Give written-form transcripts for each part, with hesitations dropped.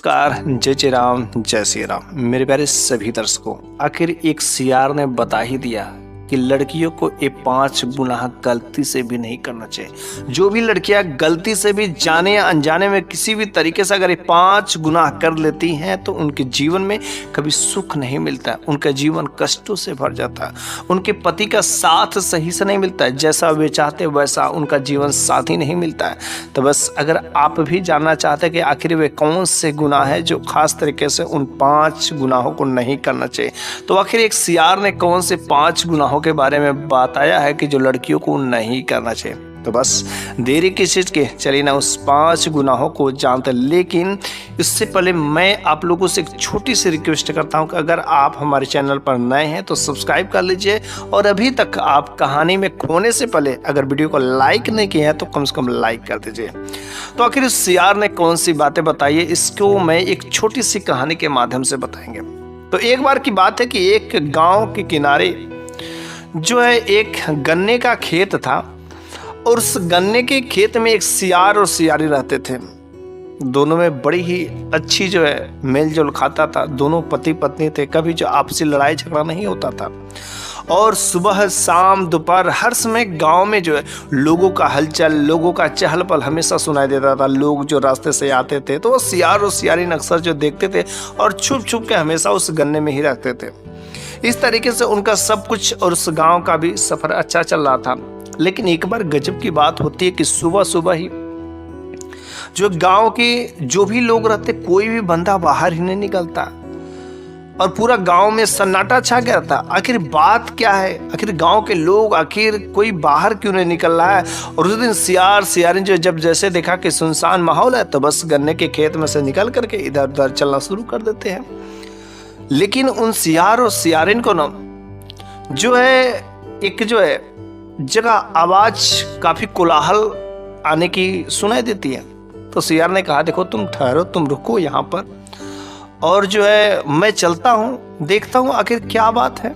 नमस्कार, जय जय राम, जय श्री राम। मेरे प्यारे सभी दर्शकों, आखिर एक सीआर ने बता ही दिया कि लड़कियों को ये 5 गुनाह गलती से भी नहीं करना चाहिए। जो भी लड़कियां गलती से भी जाने या अनजाने में किसी भी तरीके से अगर ये 5 गुनाह कर लेती हैं तो उनके जीवन में कभी सुख नहीं मिलता है, उनका जीवन कष्टों से भर जाता है, उनके पति का साथ सही से नहीं मिलता है, जैसा वे चाहते वैसा उनका जीवन साथी नहीं मिलता है। तो बस अगर आप भी जानना चाहते हैं कि आखिर वे कौन से गुनाह है जो खास तरीके से उन 5 गुनाहों को नहीं करना चाहिए, तो आखिर एक सीआर ने कौन से 5 गुनाहों के बारे में बताया है कि जो लड़कियों को नहीं करना चाहिए। तो बस देरी किस चीज के, चलिए ना उस 5 गुनाहों को जानते। लेकिन इससे पहले मैं आप लोगों से एक छोटी सी रिक्वेस्ट करता हूं कि अगर आप हमारे चैनल पर नए हैं तो सब्सक्राइब कर लीजिए, और अभी तक आप कहानी में खोने से पहले अगर वीडियो को लाइक नहीं किए हैं तो कम से कम लाइक कर दीजिए। तो आखिर इस सीआर ने कौन सी बातें बताई है, इसको मैं एक छोटी सी कहानी के माध्यम से बताएंगे। तो एक बार की बात है कि एक गाँव के किनारे जो है एक गन्ने का खेत था, और उस गन्ने के खेत में एक सियार और सियारी रहते थे। दोनों में बड़ी ही अच्छी जो है मेल जोल खाता था। दोनों पति पत्नी थे, कभी जो आपसी लड़ाई झगड़ा नहीं होता था। और सुबह शाम दोपहर हर समय गांव में जो है लोगों का हलचल, लोगों का चहल पहल हमेशा सुनाई देता था। लोग जो रास्ते से आते थे तो वो सियार और सियारी अक्सर जो देखते थे और छुप छुप के हमेशा उस गन्ने में ही रहते थे। इस तरीके से उनका सब कुछ और उस गांव का भी सफर अच्छा चल रहा था। लेकिन एक बार गजब की बात होती है कि सुबह सुबह ही जो गांव के जो भी लोग रहते, कोई भी बंदा बाहर ही नहीं निकलता और पूरा गांव में सन्नाटा छा गया था। आखिर बात क्या है, आखिर गांव के लोग आखिर कोई बाहर क्यों नहीं निकल रहा है। और उस दिन सियार सियारिन जो जब जैसे देखा कि सुनसान माहौल है तो बस गन्ने के खेत में से निकल करके इधर उधर चलना शुरू कर देते हैं। लेकिन उन सियार और सियारिन को ना जो है एक जो है जगह आवाज काफी कोलाहल आने की सुनाई देती है। तो सियार ने कहा, देखो तुम ठहरो, तुम रुको यहाँ पर, और जो है मैं चलता हूँ, देखता हूँ आखिर क्या बात है।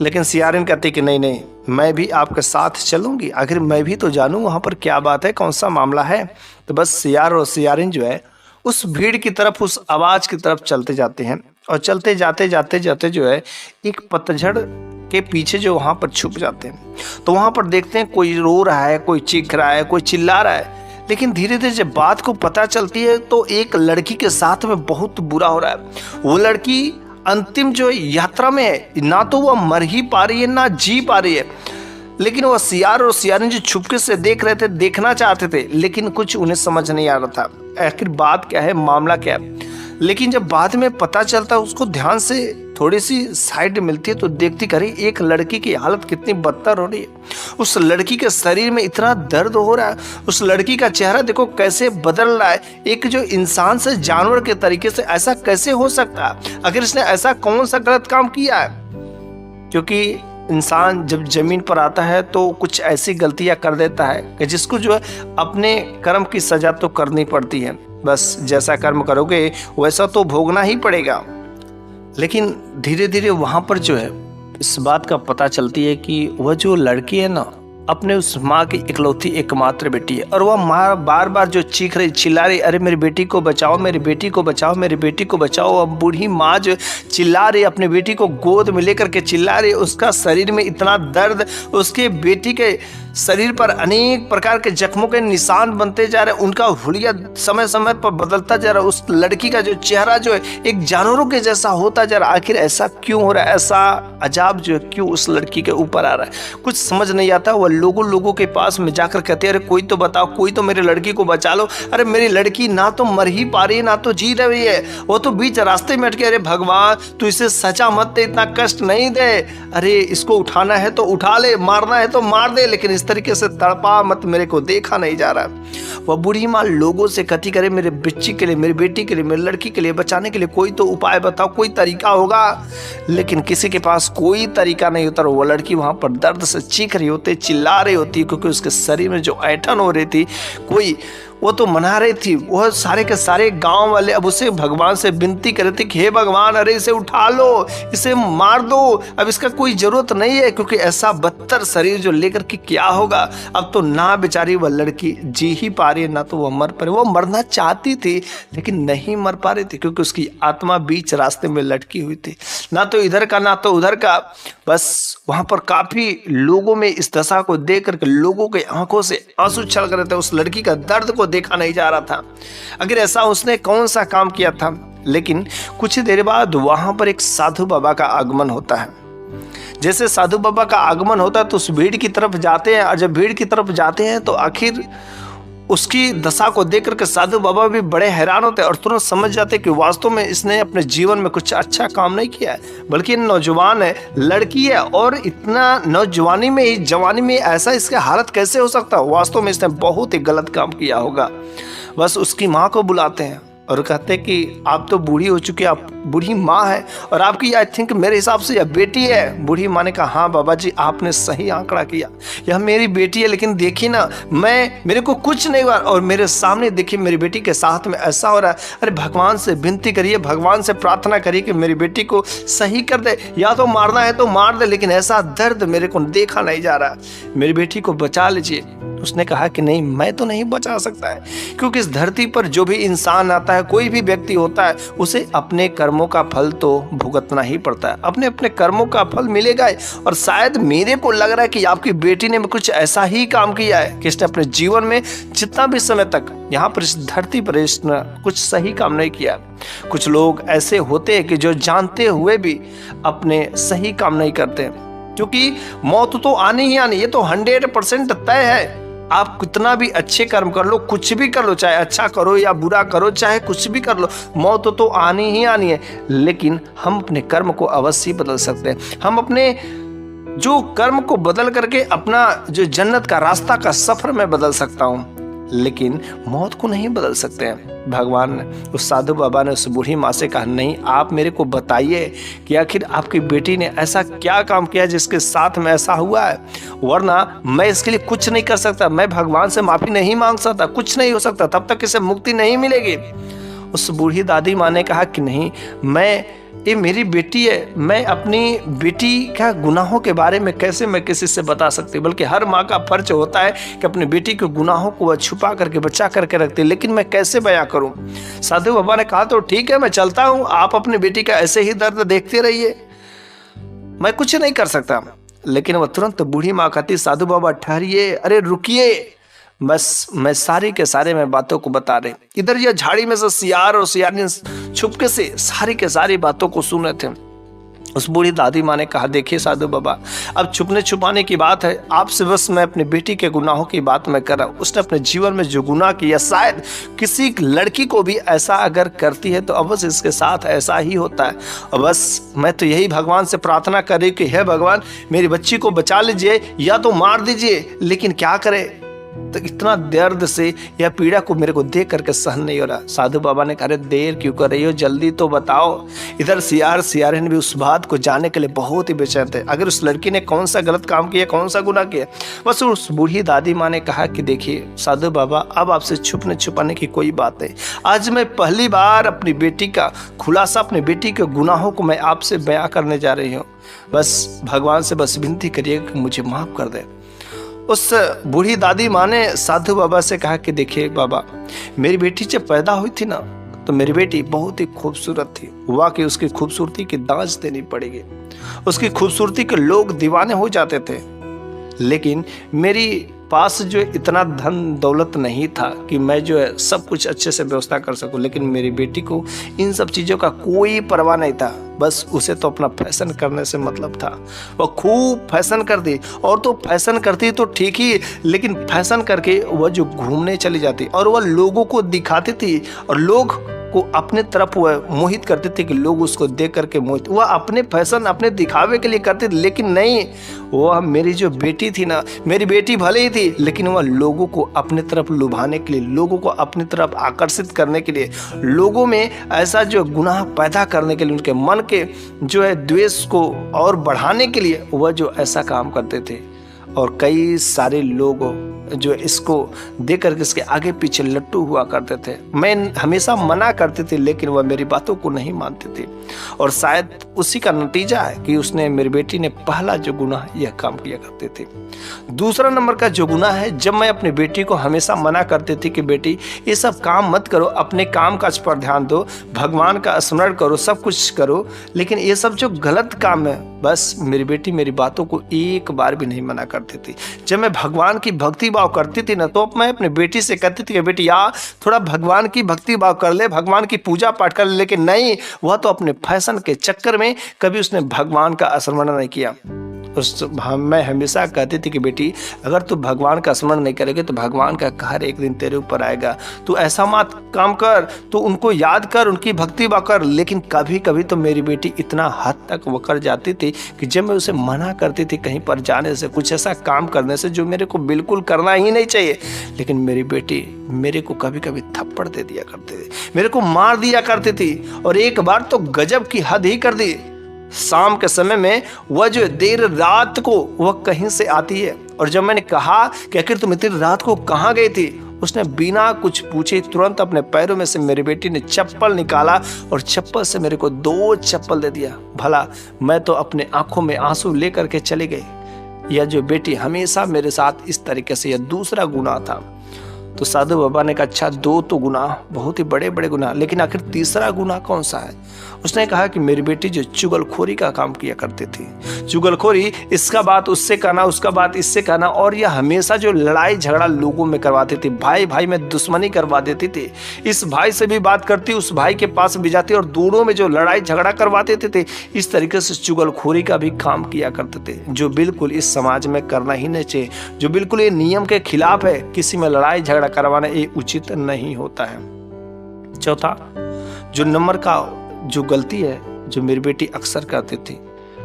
लेकिन सियारिन कहती कि नहीं नहीं, मैं भी आपके साथ चलूंगी, आखिर मैं भी तो जानूं वहाँ पर क्या बात है, कौन सा मामला है। तो बस सियार और सियारिन जो है उस भीड़ की तरफ, उस आवाज की तरफ चलते जाते हैं। और चलते जाते जाते जाते जो है एक पतझड़ के पीछे जो वहाँ पर छुप जाते हैं। तो वहाँ पर देखते हैं कोई रो रहा है, कोई चीख रहा है, कोई चिल्ला रहा है। लेकिन धीरे धीरे जब बात को पता चलती है तो एक लड़की के साथ में बहुत बुरा हो रहा है। वो लड़की अंतिम जो यात्रा में है, ना तो वह मर ही पा रही है ना जी पा रही है। लेकिन वह सियार और सियारिन जो छुपके से देख रहे थे, देखना चाहते थे, लेकिन कुछ उन्हें समझ नहीं आ रहा था आखिर बात क्या है, मामला क्या है। लेकिन जब बाद में पता चलता है, उसको ध्यान से थोड़ी सी साइड मिलती है तो देखती करी एक लड़की की हालत कितनी बदतर हो रही है। उस लड़की के शरीर में इतना दर्द हो रहा है, उस लड़की का चेहरा देखो कैसे बदल रहा है। एक जो इंसान से जानवर के तरीके से ऐसा कैसे हो सकता है, आखिर इसने ऐसा कौन सा गलत काम किया है। क्योंकि इंसान जब जमीन पर आता है तो कुछ ऐसी गलतियां कर देता है कि जिसको जो है अपने कर्म की सजा तो करनी पड़ती है। बस जैसा कर्म करोगे वैसा तो भोगना ही पड़ेगा। लेकिन धीरे धीरे वहां पर जो है इस बात का पता चलती है कि वह जो लड़की है ना, अपने उस माँ की इकलौती एकमात्र बेटी है। और वह माँ बार बार जो चीख रही, चिल्ला रही, अरे मेरी बेटी को बचाओ, मेरी बेटी को बचाओ, मेरी बेटी को बचाओ। अब बूढ़ी माँ जो चिल्ला रही, अपनी बेटी को गोद में लेकर के चिल्ला रही। उसका शरीर में इतना दर्द, उसके बेटी के शरीर पर अनेक प्रकार के जख्मों के निशान बनते जा रहे, उनका हुलिया समय समय पर बदलता जा रहा। उस लड़की का जो चेहरा जो है एक जानवरों के जैसा होता जा रहा। आखिर ऐसा क्यों हो रहा है, ऐसा अजाब जो है क्यों उस लड़की के ऊपर आ रहा है, कुछ समझ नहीं आता। वह लोगों के पास में जाकर कहते हैं, अरे कोई तो बताओ, कोई तो मेरी लड़की को बचा लो। अरे मेरी लड़की ना तो मर ही पा रही है ना तो जी रही है, वो तो बीच रास्ते में अटके। अरे भगवान तू इसे सजा मत दे, इतना कष्ट नहीं दे। अरे इसको उठाना है तो उठा ले, मारना है तो मार दे, लेकिन इस तरीके से तड़पा मत, मेरे को देखा नहीं जा रहा। वह बूढ़ी माँ लोगों से कहती करे, मेरे बच्ची के लिए, मेरी बेटी के लिए, मेरी लड़की के लिए बचाने के लिए कोई तो उपाय बताओ, कोई तरीका होगा। लेकिन किसी के पास कोई तरीका नहीं होता। वो लड़की वहां पर दर्द से चीख रही होती, चिल्ला रही होती, क्योंकि उसके शरीर में जो ऐंठन हो रही थी, कोई वो तो मना रही थी, वह सारे के सारे गांव वाले अब उसे भगवान से विनती कर रहे थे कि हे भगवान, अरे इसे उठा लो, इसे मार दो, अब इसका कोई जरूरत नहीं है, क्योंकि ऐसा बदतर शरीर जो लेकर के क्या होगा। अब तो ना बेचारी वह लड़की जी ही पा रही है, ना तो वह मर पा रही। वो मरना चाहती थी लेकिन नहीं मर पा रही थी, क्योंकि उसकी आत्मा बीच रास्ते में लटकी हुई थी, ना तो इधर का ना तो उधर का। बस वहां पर काफी लोगों में इस दशा को देख करके लोगों के आंखों से आंसू छलक रहे थे। उस लड़की का दर्द को देखा नहीं जा रहा था। अगर ऐसा उसने कौन सा काम किया था। लेकिन कुछ देर बाद वहां पर एक साधु बाबा का आगमन होता है। जैसे साधु बाबा का आगमन होता है तो उस भीड़ की तरफ जाते हैं, और जब भीड़ की तरफ जाते हैं तो आखिर उसकी दशा को देख करके साधु बाबा भी बड़े हैरान होते हैं और तुरंत समझ जाते हैं कि वास्तव में इसने अपने जीवन में कुछ अच्छा काम नहीं किया है, बल्कि नौजवान है, लड़की है, और इतना नौजवानी में ही जवानी में ऐसा इसका हालत कैसे हो सकता है। वास्तव में इसने बहुत ही गलत काम किया होगा। बस उसकी माँ को बुलाते हैं और कहते हैं कि आप तो बूढ़ी हो चुकी है, आप बूढ़ी माँ है, और आपकी आई थिंक मेरे हिसाब से यह बेटी है। बूढ़ी माँ ने कहा हाँ बाबा जी, आपने सही आंकड़ा किया, यह मेरी बेटी है, लेकिन देखिए ना, मेरे को कुछ नहीं हुआ और मेरे सामने देखिए मेरी बेटी के साथ में ऐसा हो रहा है। अरे भगवान से विनती करिए, भगवान से प्रार्थना करिए कि मेरी बेटी को सही कर दे, या तो मारना है तो मार दे, लेकिन ऐसा दर्द मेरे को देखा नहीं जा रहा, मेरी बेटी को बचा लीजिए। उसने कहा कि नहीं, मैं तो नहीं बचा सकता है, क्योंकि इस धरती पर जो भी इंसान आता है, कोई भी व्यक्ति होता है, उसे अपने कर्मों का फल तो भुगतना ही पड़ता है, अपने अपने कर्मों का फल मिलेगा। और शायद मेरे को लग रहा है कि आपकी बेटी ने कुछ ऐसा ही काम किया है कि इसने अपने जीवन में जितना भी समय तक यहाँ पर इस धरती पर इसने कुछ सही काम नहीं किया। कुछ लोग ऐसे होते हैं कि जो जानते हुए भी अपने सही काम नहीं करते, क्योंकि मौत तो आनी ही आनी, ये तो 100% तय है। आप कितना भी अच्छे कर्म कर लो, कुछ भी कर लो, चाहे अच्छा करो या बुरा करो, चाहे कुछ भी कर लो, मौत तो आनी ही आनी है। लेकिन हम अपने कर्म को अवश्य बदल सकते हैं। हम अपने जो कर्म को बदल करके अपना जो जन्नत का रास्ता का सफर में बदल सकता हूँ, लेकिन मौत को नहीं बदल सकते हैं। भगवान ने, उस साधु बाबा ने उस बूढ़ी माँ से कहा, नहीं, आप मेरे को बताइए कि आखिर आपकी बेटी ने ऐसा क्या काम किया जिसके साथ में ऐसा हुआ है, वरना मैं इसके लिए कुछ नहीं कर सकता, मैं भगवान से माफी नहीं मांग सकता, कुछ नहीं हो सकता, तब तक इसे मुक्ति नहीं मिलेगी। उस बूढ़ी दादी माँ ने कहा कि नहीं, ये मेरी बेटी है, मैं अपनी बेटी का गुनाहों के बारे में कैसे मैं किसी से बता सकती, बल्कि हर माँ का फर्ज होता है कि अपनी बेटी के गुनाहों को वह छुपा करके बचा करके रखती है, लेकिन मैं कैसे बयां करूं। साधु बाबा ने कहा तो ठीक है, मैं चलता हूं, आप अपनी बेटी का ऐसे ही दर्द देखते रहिए, मैं कुछ नहीं कर सकता। लेकिन वह तुरंत बूढ़ी माँ कहती, साधु बाबा ठहरिए, अरे रुकिए, बस मैं सारे के सारे में बातों को बता रहे। इधर यह झाड़ी में से सियार और सियारनी छुपके से सारी के सारी बातों को सुन रहे थे। उस बूढ़ी दादी माँ ने कहा, देखिए साधु बाबा, अब छुपने छुपाने की बात है, आपसे बस मैं अपनी बेटी के गुनाहों की बात मैं कर रहा हूँ। उसने अपने जीवन में जो गुनाह किया, शायद किसी लड़की को भी ऐसा अगर करती है तो अवश्य इसके साथ ऐसा ही होता है। और बस मैं तो यही भगवान से प्रार्थना कर रही कि हे भगवान, मेरी बच्ची को बचा लीजिए या तो मार दीजिए, लेकिन क्या करे, तो इतना दर्द से या पीड़ा को मेरे को देख करके सहन नहीं हो रहा। साधु बाबा ने कहा, देर क्यों कर रही हो, जल्दी तो बताओ। इधर सियारिन भी उस बात को जानने के लिए बहुत ही बेचैन थे, अगर उस लड़की ने कौन सा गलत काम किया, कौन सा गुनाह किया। बस उस बूढ़ी दादी माँ ने कहा कि देखिए साधु बाबा, अब आपसे छुपने छुपाने की कोई बात नहीं, आज मैं पहली बार अपनी बेटी का खुलासा, अपनी बेटी के गुनाहों को मैं आपसे बयां करने जा रही हूँ। बस भगवान से बस विनती करिए कि मुझे माफ कर दे। उस बूढ़ी दादी माँ ने साधु बाबा से कहा कि देखिए बाबा, मेरी बेटी जब पैदा हुई थी ना, तो मेरी बेटी बहुत ही खूबसूरत थी, वाकई उसकी खूबसूरती की दांच देनी पड़ेगी, उसकी खूबसूरती के लोग दीवाने हो जाते थे। लेकिन मेरी पास जो इतना धन दौलत नहीं था कि मैं जो है सब कुछ अच्छे से व्यवस्था कर सकूं, लेकिन मेरी बेटी को इन सब चीज़ों का कोई परवाह नहीं था। बस उसे तो अपना फैशन करने से मतलब था, वो खूब फैशन करती, और तो फैशन करती तो ठीक ही, लेकिन फैशन करके वह जो घूमने चली जाती और वह लोगों को दिखाती थी और लोग को अपने तरफ वह मोहित करते थे कि लोग उसको देख करके मोहित, वह अपने फैशन अपने दिखावे के लिए करते थे। लेकिन नहीं, वह मेरी जो बेटी थी ना, मेरी बेटी भले ही थी, लेकिन वह लोगों को अपने तरफ लुभाने के लिए, लोगों को अपनी तरफ आकर्षित करने के लिए, लोगों में ऐसा जो गुनाह पैदा करने के लिए, उनके मन के जो है द्वेष को और बढ़ाने के लिए वह जो ऐसा काम करते थे। और कई सारे लोग जो इसको देख करके इसके आगे पीछे लट्टू हुआ करते थे। मैं हमेशा मना करती थी लेकिन वह मेरी बातों को नहीं मानती थी, और शायद उसी का नतीजा है कि उसने, मेरी बेटी ने पहला जो गुनाह यह काम किया करती थी। दूसरा नंबर का जो गुनाह है, जब मैं अपनी बेटी को हमेशा मना करती थी कि बेटी ये सब काम मत करो, अपने काम काज पर ध्यान दो, भगवान का स्मरण करो, सब कुछ करो, लेकिन ये सब जो गलत काम है, बस मेरी बेटी मेरी बातों को एक बार भी नहीं मना करती थी। जब मैं भगवान की भक्ति भाव करती थी ना, तो मैं अपने बेटी से कहती थी कि बेटी यार थोड़ा भगवान की भक्ति भाव कर ले, भगवान की पूजा पाठ कर ले, लेकिन नहीं, वह तो अपने फैशन के चक्कर में कभी उसने भगवान का स्मरण नहीं किया। मैं हमेशा कहती थी कि बेटी अगर तू भगवान का स्मरण नहीं करेगी तो भगवान का कहर एक दिन तेरे ऊपर आएगा, तू ऐसा मत काम कर, तू उनको याद कर, उनकी भक्ति भाव कर। लेकिन कभी कभी तो मेरी बेटी इतना हद तक वो कर जाती थी कि जब मैं उसे मना करती थी कहीं पर जाने से, कुछ ऐसा काम करने से जो मेरे को बिल्कुल करना ही नहीं चाहिए, लेकिन मेरी बेटी मेरे को कभी कभी थप्पड़ दे दिया करती थी, मेरे को मार दिया करती थी, और एक बार तो गजब की हद ही कर दी। शाम के समय में वह जो देर रात को वह कहीं से आती है, और जब मैंने कहा कि आखिर तुम इतनी रात को कहाँ गई थी, उसने बिना कुछ पूछे तुरंत अपने पैरों में से मेरी बेटी ने चप्पल निकाला और चप्पल से मेरे को 2 चप्पल दे दिया। भला मैं तो अपने आंखों में आंसू लेकर के चली गई। यह जो बेटी हमेशा मेरे साथ इस तरीके से, यह दूसरा गुनाह था। तो साधु बाबा ने कहा अच्छा 2 तो गुनाह, बहुत ही बड़े बड़े गुनाह, लेकिन आखिर तीसरा गुनाह कौन सा है? उसने कहा कि मेरी बेटी जो चुगलखोरी का काम किया करती थी, चुगलखोरी, इसका बात उससे कहना, उसका बात इससे कहना, और यह हमेशा जो लड़ाई झगड़ा लोगों में करवाती थी, भाई भाई में दुश्मनी करवा देती थी। इस भाई से भी बात करती, उस भाई के पास भी जाती, और दोनों में जो लड़ाई झगड़ा करवाते थे, इस तरीके से चुगलखोरी का भी काम किया करते थे, जो बिल्कुल इस समाज में करना ही नहीं चाहिए, जो बिल्कुल ये नियम के खिलाफ है। किसी में लड़ाई झगड़ा करवाना ये उचित नहीं होता है। चौथा जो नंबर का जो गलती है, जो मेरी बेटी अक्सर करती थी,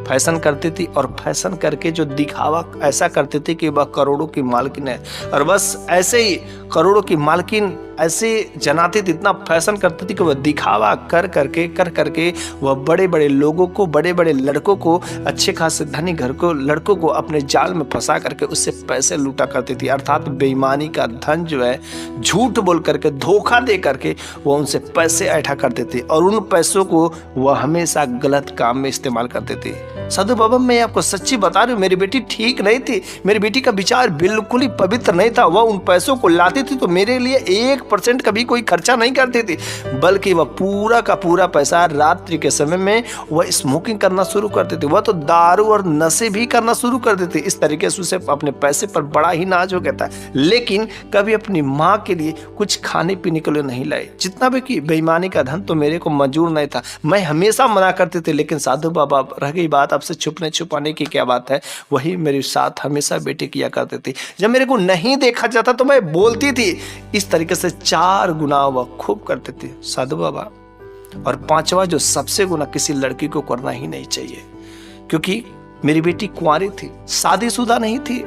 फैशन करती थी, और फैशन करके जो दिखावा ऐसा करती थी कि वह करोड़ों की मालकिन है, और बस ऐसे ही करोड़ों की मालकिन ऐसे जनाती थी, इतना फैशन करती थी कि वह दिखावा कर करके वह बड़े बड़े लोगों को, बड़े बड़े लड़कों को, अच्छे खासे धनी घर को लड़कों को अपने जाल में फंसा करके उससे पैसे लूटा करती थी। अर्थात बेईमानी का धन जो है, झूठ बोल करके, धोखा दे करके वह उनसे पैसे ऐठा करते थे, और उन पैसों को वह हमेशा गलत काम में इस्तेमाल करते थे। साधु बाबा मैं आपको सच्ची बता रही हूँ, मेरी बेटी ठीक नहीं थी, मेरी बेटी का विचार बिल्कुल ही पवित्र नहीं था। वह उन पैसों को लाती थी तो मेरे लिए 1% कभी कोई खर्चा नहीं करती थी, बल्कि वह पूरा का पूरा पैसा रात्रि के समय में वह स्मोकिंग करना शुरू करती थी, वह तो दारू और नशे भी करना शुरू कर देती। इस तरीके से उसे अपने पैसे पर बड़ा ही नाज हो गया था, लेकिन कभी अपनी माँ के लिए कुछ खाने पीने के लिए नहीं लाए। जितना भी कि बेईमानी का धन तो मेरे को मंजूर नहीं था, मैं हमेशा मना करती थी, लेकिन साधु बाबा, रह गई बात आपसे छुपने छुपाने की क्या बात है, वही मेरे साथ हमेशा बेटी किया करती थी। जब मेरे को नहीं देखा जाता तो मैं बोलती थी। इस तरीके से 4 गुनाह वह खूब करते थे साधु बाबा। और 5वां जो सबसे गुनाह किसी लड़की को करना ही नहीं चाहिए, क्योंकि मेरी बेटी कुंवारी थी, शादीशुदा नहीं थी,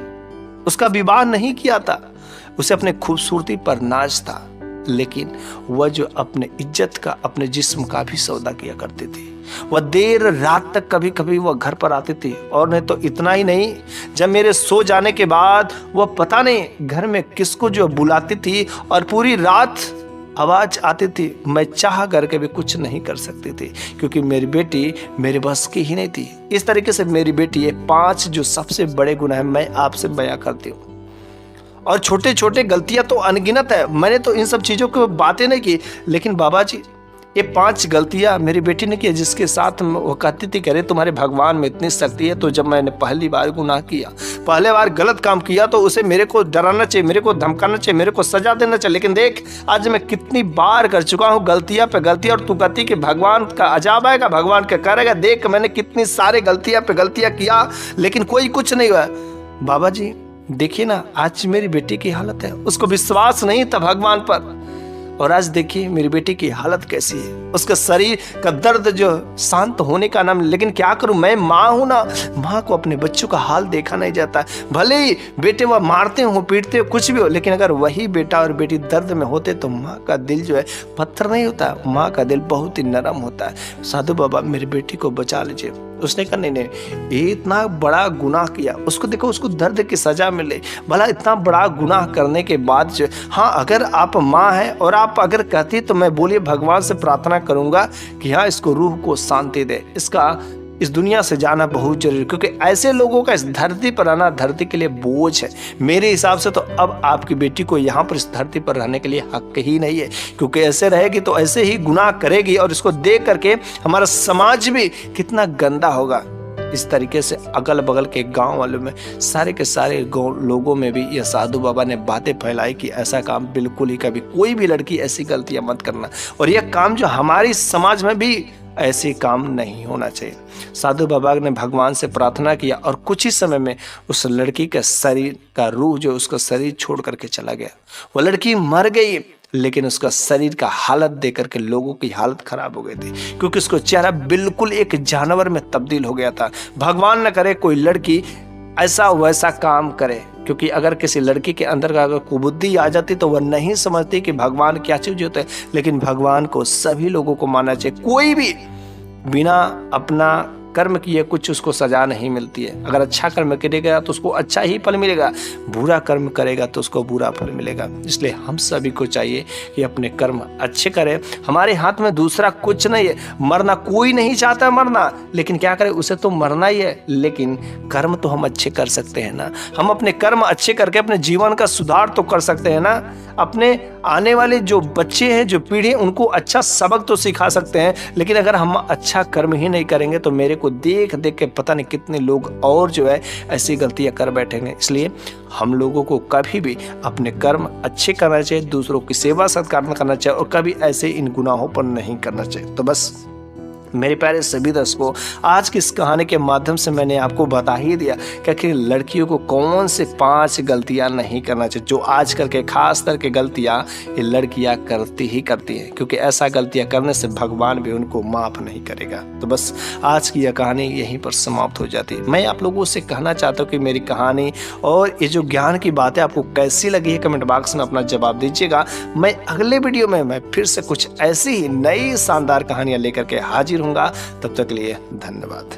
उसका विवाह नहीं किया था, उसे अपने खूबसूरती पर नाज था, लेकिन वह जो अपने इज्जत का, अपने जिस्म का भी सौदा किया करती थी। वह देर रात तक कभी कभी वह घर पर आती थी, और नहीं तो इतना ही नहीं, जब मेरे सो जाने के बाद वह पता नहीं घर में किसको जो बुलाती थी, और पूरी रात आवाज आती थी, मैं चाह करके भी कुछ नहीं कर सकती थी, क्योंकि मेरी बेटी मेरे बस की ही नहीं थी। इस तरीके से मेरी बेटी, ये 5 जो सबसे बड़े गुनाह है मैं आपसे बयां करती हूँ। और छोटे छोटे गलतियां तो अनगिनत है, मैंने तो इन सब चीजों को बातें नहीं की, लेकिन बाबा जी ये 5 गलतियां मेरी बेटी ने की, जिसके साथ वो कहती थी कि अरे तुम्हारे भगवान में इतनी शक्ति है। तो जब मैंने पहली बार गुनाह किया, पहले बार गलत काम किया, तो उसे मेरे को डराना चाहिए, मेरे को धमकाना चाहिए, मेरे को सजा देना चाहिए। लेकिन देख आज मैं कितनी बार कर चुका हूँ गलतियां पे गलतियां, और तू कहती कि भगवान का अजाब आएगा, भगवान का करेगा। देख मैंने कितनी सारे गलतियां पे गलतियां किया, लेकिन कोई कुछ नहीं हुआ। बाबा जी देखिए ना, आज मेरी बेटी की हालत है, उसको विश्वास नहीं था भगवान पर, और आज देखिए मेरी बेटी की हालत कैसी है, उसका शरीर का दर्द जो शांत होने का नाम। लेकिन क्या करूं, मैं माँ हूं ना, माँ को अपने बच्चों का हाल देखा नहीं जाता। भले ही बेटे वह मारते हो, पीटते हो, कुछ भी हो, लेकिन अगर वही बेटा और बेटी दर्द में होते तो माँ का दिल जो है पत्थर नहीं होता, माँ का दिल बहुत ही नरम होता है। साधु बाबा मेरी बेटी को बचा लीजिए, उसने कहा नहीं नहीं, ये इतना बड़ा गुनाह किया, उसको देखो, उसको दर्द की सजा मिले। भला इतना बड़ा गुनाह करने के बाद जो, हाँ अगर आप माँ हैं और आप अगर कहती तो मैं बोलिए भगवान से प्रार्थना करूंगा कि हाँ इसको रूह को शांति दे, इसका इस दुनिया से जाना बहुत जरूरी, क्योंकि ऐसे लोगों का इस धरती पर आना धरती के लिए बोझ है। मेरे हिसाब से तो अब आपकी बेटी को यहाँ पर इस धरती पर रहने के लिए हक ही नहीं है, क्योंकि ऐसे रहेगी तो ऐसे ही गुनाह करेगी और इसको देख करके हमारा समाज भी कितना गंदा होगा। इस तरीके से अगल बगल के गांव वालों में, सारे के सारे लोगों में भी यह साधु बाबा ने बातें फैलाई कि ऐसा काम बिल्कुल ही कभी कोई भी लड़की ऐसी गलतियां मत करना, और यह काम जो हमारी समाज में भी ऐसे काम नहीं होना चाहिए। साधु बाबा ने भगवान से प्रार्थना किया और कुछ ही समय में उस लड़की के शरीर का रूह जो उसका शरीर छोड़ करके चला गया। वो लड़की मर गई, लेकिन उसका शरीर का हालत देख करके लोगों की हालत खराब हो गई थी, क्योंकि उसका चेहरा बिल्कुल एक जानवर में तब्दील हो गया था। भगवान न करे कोई लड़की ऐसा वैसा काम करे, क्योंकि अगर किसी लड़की के अंदर का अगर कुबुद्धि आ जाती तो वह नहीं समझती कि भगवान क्या चीज होता है। लेकिन भगवान को सभी लोगों को मानना चाहिए, कोई भी बिना अपना कर्म किए कुछ उसको सजा नहीं मिलती है। अगर अच्छा कर्म करेगा तो उसको अच्छा ही फल मिलेगा, बुरा कर्म करेगा तो उसको बुरा फल मिलेगा। इसलिए हम सभी को चाहिए कि अपने कर्म अच्छे करें। हमारे हाथ में दूसरा कुछ नहीं है, मरना कोई नहीं चाहता मरना, लेकिन क्या करें, उसे तो मरना ही है। लेकिन कर्म तो हम अच्छे कर सकते हैं ना, हम अपने कर्म अच्छे करके अपने जीवन का सुधार तो कर सकते हैं ना। अपने आने वाले जो बच्चे हैं, जो पीढ़ी है, उनको अच्छा सबक तो सिखा सकते हैं। लेकिन अगर हम अच्छा कर्म ही नहीं करेंगे तो मेरे को देख देख के पता नहीं कितने लोग और जो है ऐसी गलतियां कर बैठेंगे। इसलिए हम लोगों को कभी भी अपने कर्म अच्छे करना चाहिए, दूसरों की सेवा सत्कार करना चाहिए और कभी ऐसे इन गुनाहों पर नहीं करना चाहिए। तो बस मेरे प्यारे सभी दर्शकों, आज की इस कहानी के माध्यम से मैंने आपको बता ही दिया कि आखिर लड़कियों को कौन से 5 गलतियां नहीं करना चाहिए, जो आज करके खास करके गलतियां ये लड़कियां करती ही करती हैं, क्योंकि ऐसा गलतियां करने से भगवान भी उनको माफ नहीं करेगा। तो बस आज की यह कहानी यहीं पर समाप्त हो जाती है। मैं आप लोगों से कहना चाहता हूँ कि मेरी कहानी और ये जो ज्ञान की बातें आपको कैसी लगी है, कमेंट बॉक्स में अपना जवाब दीजिएगा। मैं अगले वीडियो में मैं फिर से कुछ ऐसी ही नई शानदार कहानियां लेकर के हाजिर होऊंगा। तब तक के लिए धन्यवाद।